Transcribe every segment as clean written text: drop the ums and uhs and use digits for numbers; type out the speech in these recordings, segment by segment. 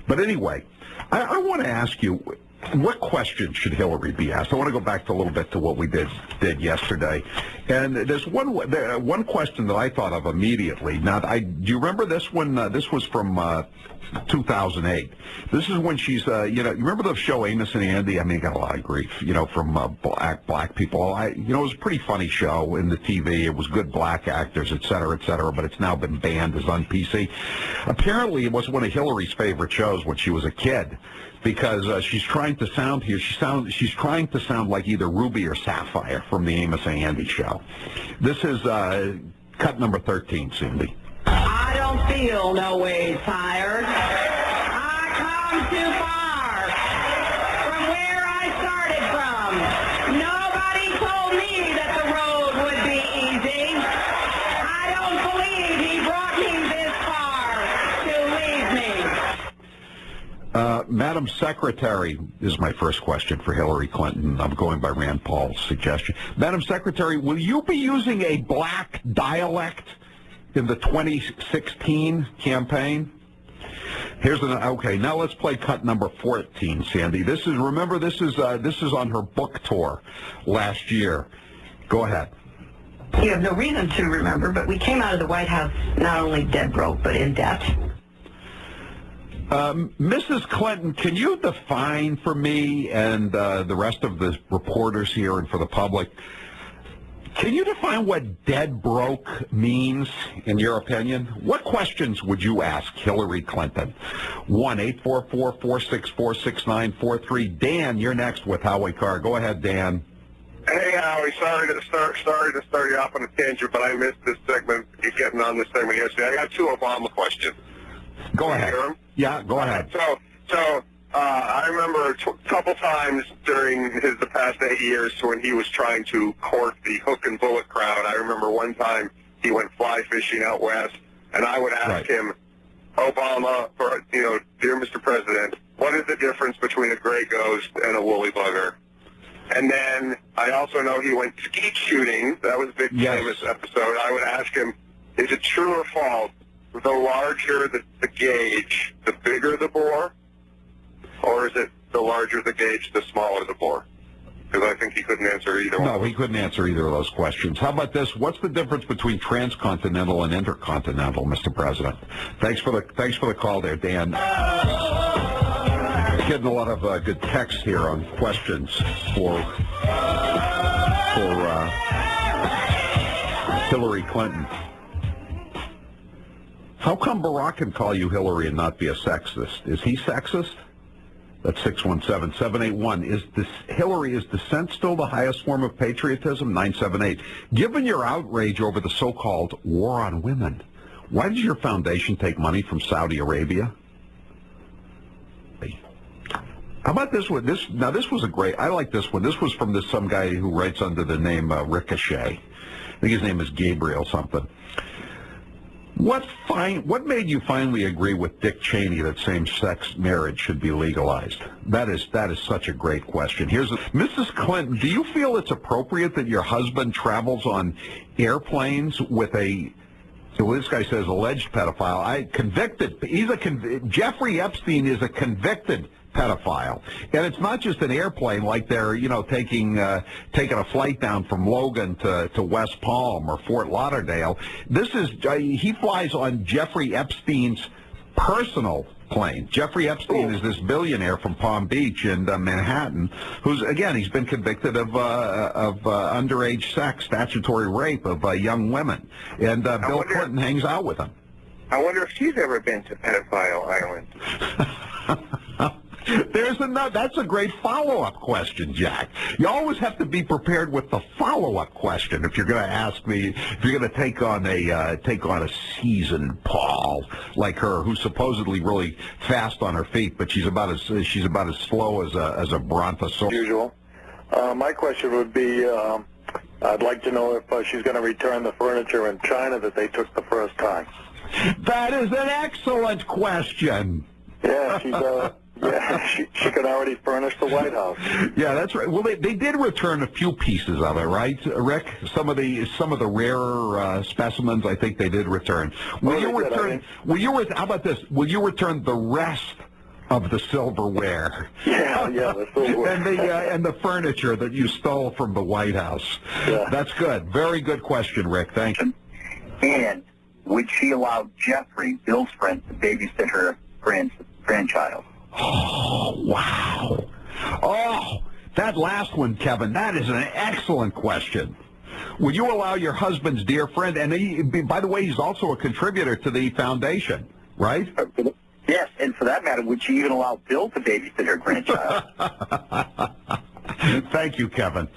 But anyway, I want to ask you, what question should Hillary be asked? I want to go back a little bit to what we did yesterday. And there's one question that I thought of immediately. Now, do you remember this one? This was from 2008. This is when she's, you remember the show Amos and Andy? I mean, it got a lot of grief, from black people. It was a pretty funny show in the TV. It was good black actors, et cetera, but it's now been banned as un-PC. Apparently, it was one of Hillary's favorite shows when she was a kid, because she's trying to sound here. She's trying to sound like either Ruby or Sapphire from the Amos and Andy show. This is cut number 13, Cindy. I don't feel no way tired. I come too far from where I started from. Nobody told me that the road would be easy. I don't believe he brought me this far to leave me. Madam Secretary is my first question for Hillary Clinton. I'm going by Rand Paul's suggestion. Madam Secretary, will you be using a black dialect in the 2016 campaign? Okay, now let's play cut number 14, Sandy. This is on her book tour last year. Go ahead. You have no reason to remember, but we came out of the White House not only dead broke, but in debt. Mrs. Clinton, can you define for me and the rest of the reporters here and for the public, can you define what dead broke means, in your opinion? What questions would you ask Hillary Clinton? 1-844-464-6943. Dan, you're next with Howie Carr. Go ahead, Dan. Hey, Howie. Sorry to start you off on a tangent, but I missed this segment. You're getting on this segment yesterday. I got two Obama questions. Go ahead. Hear 'em? Yeah, go ahead. I remember a couple times during the past 8 years when he was trying to court the hook and bullet crowd. I remember one time he went fly fishing out west, and I would ask him, Obama, dear Mr. President, what is the difference between a gray ghost and a woolly bugger? And then I also know he went skeet shooting. That was a big famous episode. I would ask him, is it true or false? The larger the gauge, the bigger the bore? Or is it the larger the gauge, the smaller the bore? Because I think he couldn't answer either one. No, he couldn't answer either of those questions. How about this? What's the difference between transcontinental and intercontinental, Mr. President? Thanks for the call there, Dan. Getting a lot of good text here on questions for Hillary Clinton. How come Barack can call you Hillary and not be a sexist? Is he sexist? That's 617-781. Hillary, is dissent still the highest form of patriotism? 978. Given your outrage over the so-called war on women, why did your foundation take money from Saudi Arabia? How about this one? This was a great, I like this one. This was from some guy who writes under the name Ricochet. I think his name is Gabriel something. What made you finally agree with Dick Cheney that same-sex marriage should be legalized? That is such a great question. Mrs. Clinton, do you feel it's appropriate that your husband travels on airplanes with this guy says alleged pedophile, Jeffrey Epstein is a convicted pedophile, and it's not just an airplane like they're taking a flight down from Logan to West Palm or Fort Lauderdale. He flies on Jeffrey Epstein's personal plane. Jeffrey Epstein is this billionaire from Palm Beach and Manhattan, he's been convicted of underage sex, statutory rape of young women, and Bill Clinton hangs out with him. I wonder if she's ever been to Pedophile Island. That's a great follow-up question, Jack. You always have to be prepared with the follow-up question if you're going to ask me, if you're going to take on a seasoned Paul like her, who's supposedly really fast on her feet, but she's about as slow as a brontosaurus. Usual. My question would be, I'd like to know if she's going to return the furniture in China that they took the first time. That is an excellent question. Yeah, she could already furnish the White House. Yeah, that's right. Well, they did return a few pieces of it, right, Rick? Some of the rarer specimens, I think they did return. How about this? Will you return the rest of the silverware. Yeah, the silverware. And the furniture that you stole from the White House. Yeah. That's good. Very good question, Rick. Thank you. And would she allow Jeffrey, Bill's friend, to babysit her grandchild? Oh, wow. Oh, that last one, Kevin, that is an excellent question. Would you allow your husband's dear friend, and he, by the way, he's also a contributor to the foundation, right? Yes, and for that matter, would she even allow Bill to babysit her grandchild? Thank you, Kevin.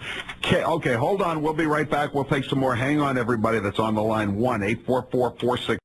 Okay, hold on. We'll be right back. We'll take some more. Hang on, everybody that's on the line. 1-844-46.